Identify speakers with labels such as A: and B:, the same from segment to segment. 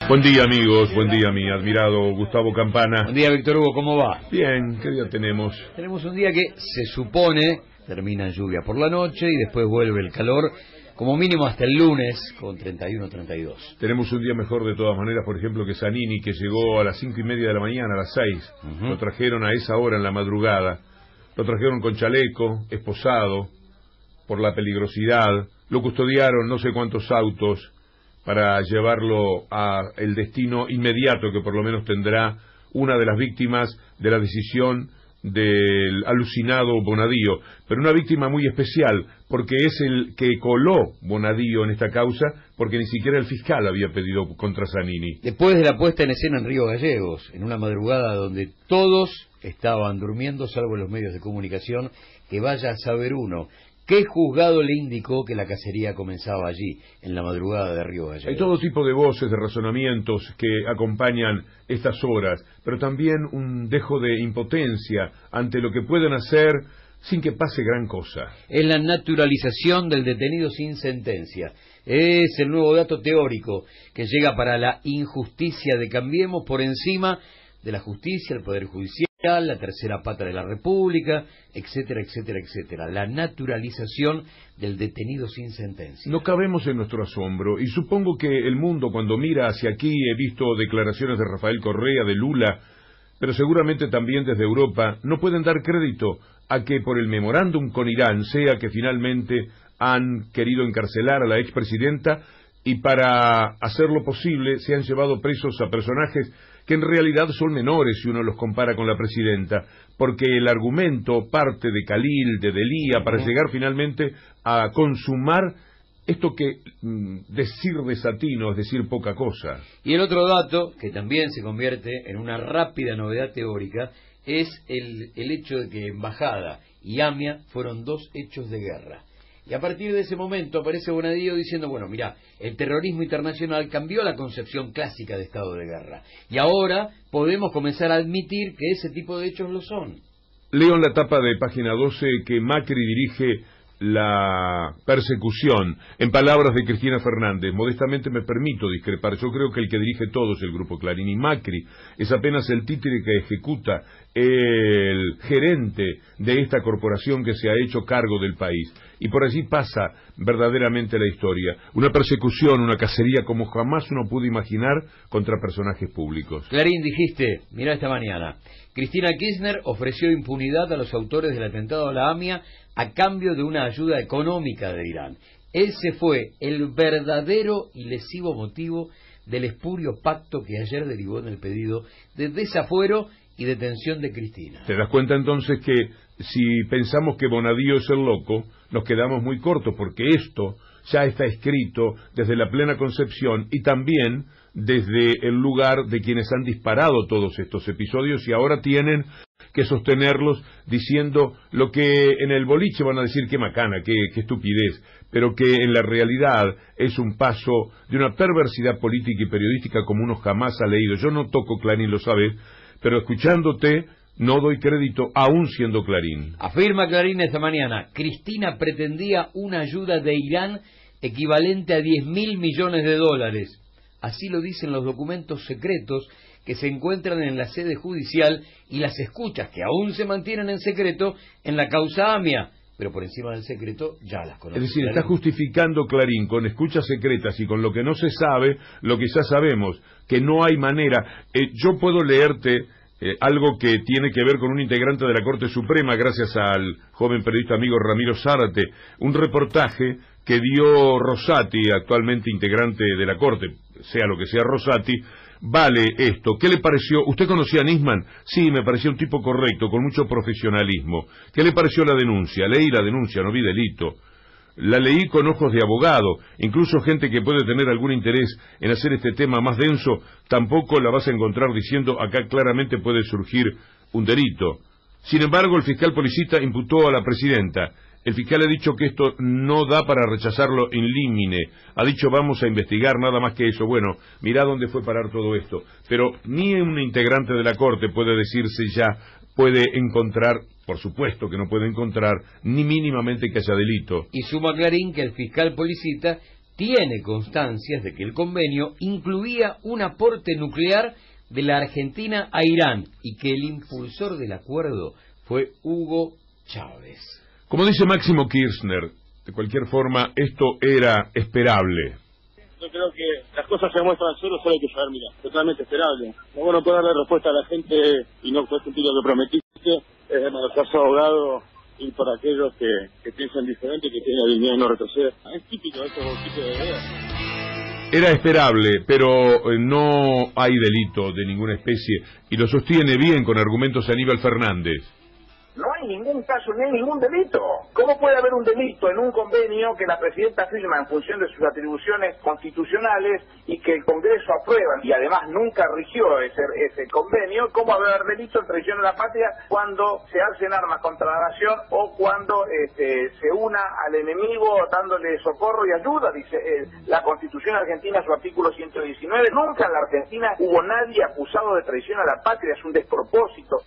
A: Buen día, amigos, buen día, mi admirado Gustavo Campana.
B: Buen día, Víctor Hugo, ¿cómo va?
A: Bien, ¿qué día tenemos?
B: Tenemos un día que se supone termina en lluvia por la noche y después vuelve el calor, como mínimo hasta el lunes, con 31, 32.
A: Tenemos un día mejor de todas maneras, por ejemplo, que Zanini, que llegó a las 5:30 de la mañana, a las 6. Lo trajeron a esa hora en la madrugada. Lo trajeron con chaleco, esposado, por la peligrosidad. Lo custodiaron no sé cuántos autos para llevarlo a el destino inmediato que por lo menos tendrá una de las víctimas de la decisión del alucinado Bonadío, pero una víctima muy especial, porque es el que coló Bonadío en esta causa, porque ni siquiera el fiscal había pedido contra Zanini.
B: Después de la puesta en escena en Río Gallegos, en una madrugada donde todos estaban durmiendo, salvo los medios de comunicación, que vaya a saber uno ¿qué juzgado le indicó que la cacería comenzaba allí, en la madrugada de Río Gallegos?
A: Hay todo tipo de voces, de razonamientos que acompañan estas horas, pero también un dejo de impotencia ante lo que pueden hacer sin que pase gran cosa.
B: Es la naturalización del detenido sin sentencia. Es el nuevo dato teórico que llega para la injusticia de Cambiemos por encima de la justicia, el Poder Judicial, la tercera pata de la República, etcétera, etcétera, etcétera. La naturalización del detenido sin sentencia.
A: No cabemos en nuestro asombro, y supongo que el mundo cuando mira hacia aquí, he visto declaraciones de Rafael Correa, de Lula, pero seguramente también desde Europa, no pueden dar crédito a que por el memorándum con Irán sea que finalmente han querido encarcelar a la expresidenta y para hacerlo posible se han llevado presos a personajes que en realidad son menores si uno los compara con la presidenta, porque el argumento parte de Khalil, de Delia, para llegar finalmente a consumar esto que decir desatino es decir poca cosa.
B: Y el otro dato, que también se convierte en una rápida novedad teórica, es el hecho de que Embajada y AMIA fueron dos hechos de guerra. Y a partir de ese momento aparece Bonadío diciendo, bueno, mirá, el terrorismo internacional cambió la concepción clásica de estado de guerra. Y ahora podemos comenzar a admitir que ese tipo de hechos lo son.
A: Leo en la tapa de página 12 que Macri dirige la persecución, en palabras de Cristina Fernández. Modestamente me permito discrepar. Yo creo que el que dirige todo es el Grupo Clarín, y Macri es apenas el títere que ejecuta, el gerente de esta corporación que se ha hecho cargo del país. Y por allí pasa verdaderamente la historia. Una persecución, una cacería como jamás uno pudo imaginar contra personajes públicos.
B: Clarín, dijiste, mirá esta mañana, Cristina Kirchner ofreció impunidad a los autores del atentado a la AMIA a cambio de una ayuda económica de Irán. Ese fue el verdadero y lesivo motivo del espurio pacto que ayer derivó en el pedido de desafuero y detención de Cristina.
A: ¿Te das cuenta entonces que si pensamos que Bonadío es el loco, nos quedamos muy cortos, porque esto ya está escrito desde la plena concepción y también desde el lugar de quienes han disparado todos estos episodios y ahora tienen que sostenerlos diciendo lo que en el boliche van a decir qué macana, qué estupidez, pero que en la realidad es un paso de una perversidad política y periodística como uno jamás ha leído. Yo no toco Clarín, lo sabes, pero escuchándote no doy crédito aún siendo Clarín.
B: Afirma Clarín esta mañana, Cristina pretendía una ayuda de Irán equivalente a 10.000 millones de dólares. Así lo dicen los documentos secretos que se encuentran en la sede judicial y las escuchas que aún se mantienen en secreto en la causa AMIA, pero por encima del secreto ya las conocen.
A: Es decir, está justificando Clarín con escuchas secretas y con lo que no se sabe, lo que ya sabemos, que no hay manera. Yo puedo leerte algo que tiene que ver con un integrante de la Corte Suprema, gracias al joven periodista amigo Ramiro Zárate, un reportaje que dio Rosati, actualmente integrante de la Corte, sea lo que sea Rosati. Vale esto, ¿qué le pareció? ¿Usted conocía a Nisman? Sí, me parecía un tipo correcto, con mucho profesionalismo. ¿Qué le pareció la denuncia? Leí la denuncia, no vi delito. La leí con ojos de abogado, incluso gente que puede tener algún interés en hacer este tema más denso, tampoco la vas a encontrar diciendo acá claramente puede surgir un delito. Sin embargo, el fiscal policita imputó a la presidenta. El fiscal ha dicho que esto no da para rechazarlo in limine. Ha dicho vamos a investigar, nada más que eso. Bueno, mirá dónde fue parar todo esto. Pero ni un integrante de la Corte puede decirse ya, puede encontrar, por supuesto que no puede encontrar, ni mínimamente que haya delito.
B: Y suma Clarín que el fiscal policita tiene constancias de que el convenio incluía un aporte nuclear de la Argentina a Irán y que el impulsor del acuerdo fue Hugo Chávez.
A: Como dice Máximo Kirchner, de cualquier forma, esto era esperable.
C: Yo creo que las cosas se muestran solo hay que saber mirar, totalmente esperable. No bueno poder darle respuesta a la gente y no puedes cumplir lo que prometiste, es de manotazo ahogado y por aquellos que piensan diferente y que tienen la dignidad de no retroceder. Es típico de estos tipos de ideas.
A: Era esperable, pero no hay delito de ninguna especie, y lo sostiene bien con argumentos Aníbal Fernández.
D: No hay ningún caso ni hay ningún delito. ¿Cómo puede haber un delito en un convenio que la presidenta firma en función de sus atribuciones constitucionales y que el Congreso aprueba y además nunca rigió ese convenio? ¿Cómo va a haber delito en traición a la patria cuando se alcen armas contra la nación o cuando se una al enemigo dándole socorro y ayuda? Dice la Constitución argentina, su artículo 119. Nunca en la Argentina hubo nadie acusado de traición a la patria. Es un despropósito.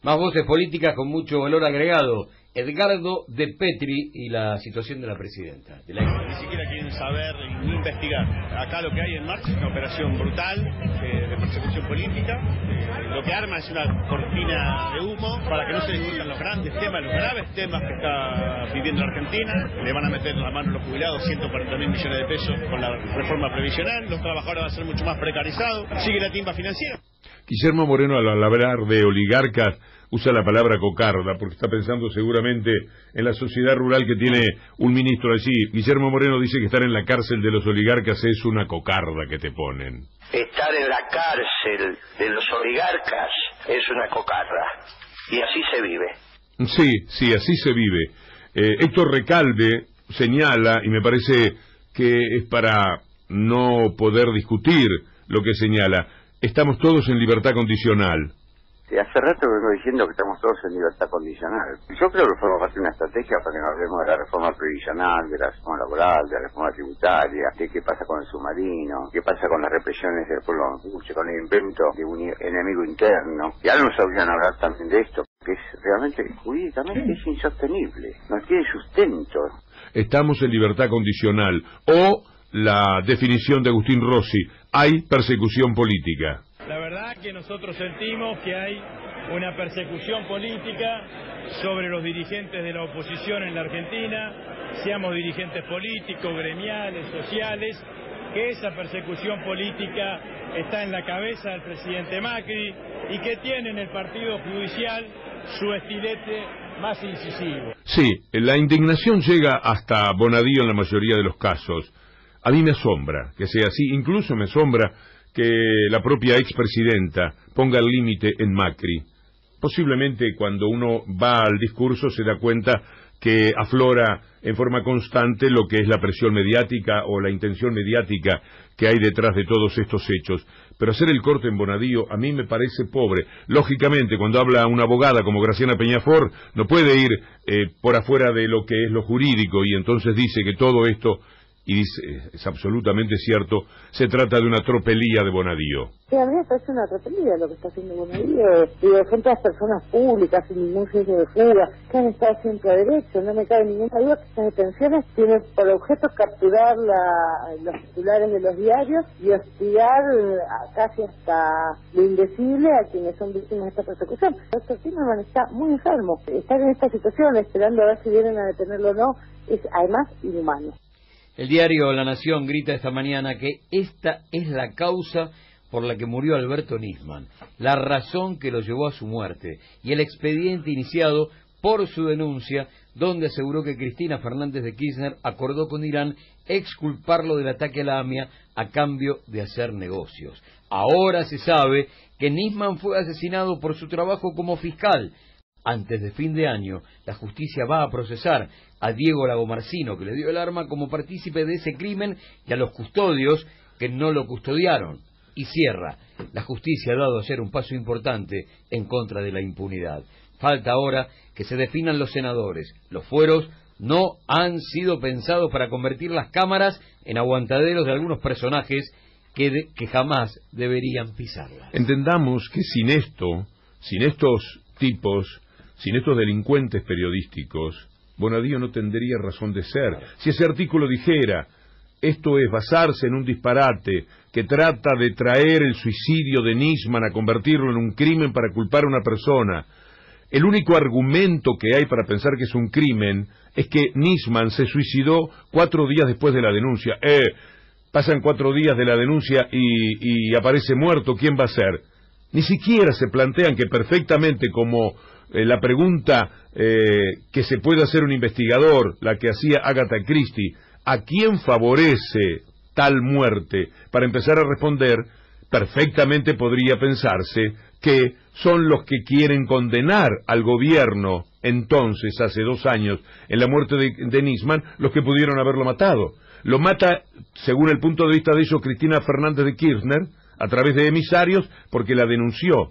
B: Más voces políticas con mucho valor agregado. Edgardo de Petri y la situación de la presidenta.
E: Ni siquiera quieren saber ni investigar. Acá lo que hay en marcha es una operación brutal de persecución política. Lo que arma es una cortina de humo para que no se discutan los grandes temas, los graves temas que está viviendo la Argentina. Le van a meter la mano a los jubilados 140.000 millones de pesos con la reforma previsional. Los trabajadores van a ser mucho más precarizados. Sigue la timba financiera.
A: Guillermo Moreno, al hablar de oligarcas, usa la palabra cocarda, porque está pensando seguramente en la sociedad rural que tiene un ministro allí. Guillermo Moreno dice que estar en la cárcel de los oligarcas es una cocarda que te ponen.
F: Estar en la cárcel de los oligarcas es una cocarda, y así se vive.
A: Sí, así se vive. Héctor Recalde señala, y me parece que es para no poder discutir lo que señala, estamos todos en libertad condicional.
G: Hace rato vengo diciendo que estamos todos en libertad condicional. Yo creo que forma parte de una estrategia para que nos hablemos de la reforma previsional, de la reforma laboral, de la reforma tributaria, de qué pasa con el submarino, qué pasa con las represiones del pueblo mapuche, con el invento de un enemigo interno. Ya nos obligan a hablar también de esto, que es realmente, jurídicamente es insostenible, no tiene sustento.
A: Estamos en libertad condicional, o la definición de Agustín Rossi, hay persecución política.
H: La verdad que nosotros sentimos que hay una persecución política sobre los dirigentes de la oposición en la Argentina, seamos dirigentes políticos, gremiales, sociales, que esa persecución política está en la cabeza del presidente Macri y que tiene en el Partido Judicial su estilete más incisivo.
A: Sí, la indignación llega hasta Bonadío en la mayoría de los casos. A mí me asombra que sea así, incluso me asombra que la propia expresidenta ponga el límite en Macri. Posiblemente cuando uno va al discurso se da cuenta que aflora en forma constante lo que es la presión mediática o la intención mediática que hay detrás de todos estos hechos. Pero hacer el corte en Bonadío a mí me parece pobre. Lógicamente, cuando habla una abogada como Graciana Peñafort, no puede ir por afuera de lo que es lo jurídico, y entonces dice que todo esto, y dice, es absolutamente cierto, se trata de una tropelía de Bonadío.
I: Sí, a mí me parece una tropelía lo que está haciendo Bonadío. Digo, son todas personas públicas, sin ningún riesgo de fuga, que han estado siempre a derecho. No me cabe ninguna duda que estas detenciones tienen por objeto capturar los titulares de los diarios y hostigar casi hasta lo indecible a quienes son víctimas de esta persecución. El doctor Timerman está muy enfermo. Estar en esta situación, esperando a ver si vienen a detenerlo o no, es además inhumano.
B: El diario La Nación grita esta mañana que esta es la causa por la que murió Alberto Nisman, la razón que lo llevó a su muerte, y el expediente iniciado por su denuncia, donde aseguró que Cristina Fernández de Kirchner acordó con Irán exculparlo del ataque a la AMIA a cambio de hacer negocios. Ahora se sabe que Nisman fue asesinado por su trabajo como fiscal. Antes de fin de año, la justicia va a procesar a Diego Lagomarsino, que le dio el arma, como partícipe de ese crimen, y a los custodios que no lo custodiaron. Y cierra, la justicia ha dado ayer un paso importante en contra de la impunidad. Falta ahora que se definan los senadores. Los fueros no han sido pensados para convertir las cámaras en aguantaderos de algunos personajes que jamás deberían pisarlas.
A: Entendamos que sin estos tipos, sin estos delincuentes periodísticos, Bonadío no tendría razón de ser. Si ese artículo dijera, esto es basarse en un disparate que trata de traer el suicidio de Nisman a convertirlo en un crimen para culpar a una persona. El único argumento que hay para pensar que es un crimen es que Nisman se suicidó 4 días después de la denuncia. Pasan 4 días de la denuncia y aparece muerto, ¿quién va a ser? Ni siquiera se plantean que perfectamente como la pregunta que se puede hacer un investigador, la que hacía Agatha Christie, ¿a quién favorece tal muerte? Para empezar a responder, perfectamente podría pensarse que son los que quieren condenar al gobierno, entonces, hace 2 años, en la muerte de Nisman, los que pudieron haberlo matado. Lo mata, según el punto de vista de ellos, Cristina Fernández de Kirchner, a través de emisarios, porque la denunció.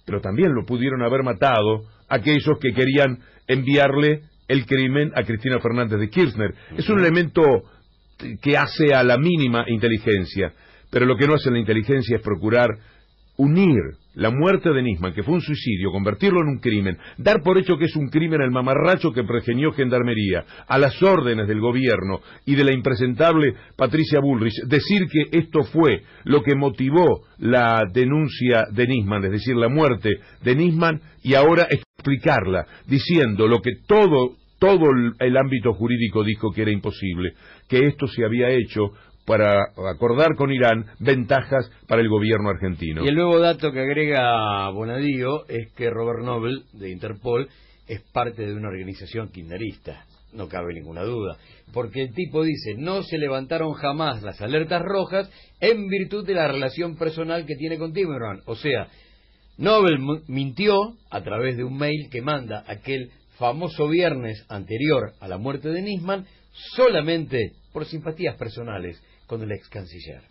A: Pero también lo pudieron haber matado aquellos que querían enviarle el crimen a Cristina Fernández de Kirchner. Es un elemento que hace a la mínima inteligencia, pero lo que no hace la inteligencia es procurar unir la muerte de Nisman, que fue un suicidio, convertirlo en un crimen, dar por hecho que es un crimen el mamarracho que pergenió Gendarmería, a las órdenes del gobierno y de la impresentable Patricia Bullrich, decir que esto fue lo que motivó la denuncia de Nisman, es decir, la muerte de Nisman, y ahora explicarla, diciendo lo que todo el ámbito jurídico dijo que era imposible, que esto se había hecho para acordar con Irán ventajas para el gobierno argentino.
B: Y el nuevo dato que agrega Bonadío es que Robert Noble, de Interpol, es parte de una organización kirchnerista, no cabe ninguna duda, porque el tipo dice, no se levantaron jamás las alertas rojas en virtud de la relación personal que tiene con Timerman. O sea, Noble mintió a través de un mail que manda aquel famoso viernes anterior a la muerte de Nisman, solamente por simpatías personales con el ex canciller.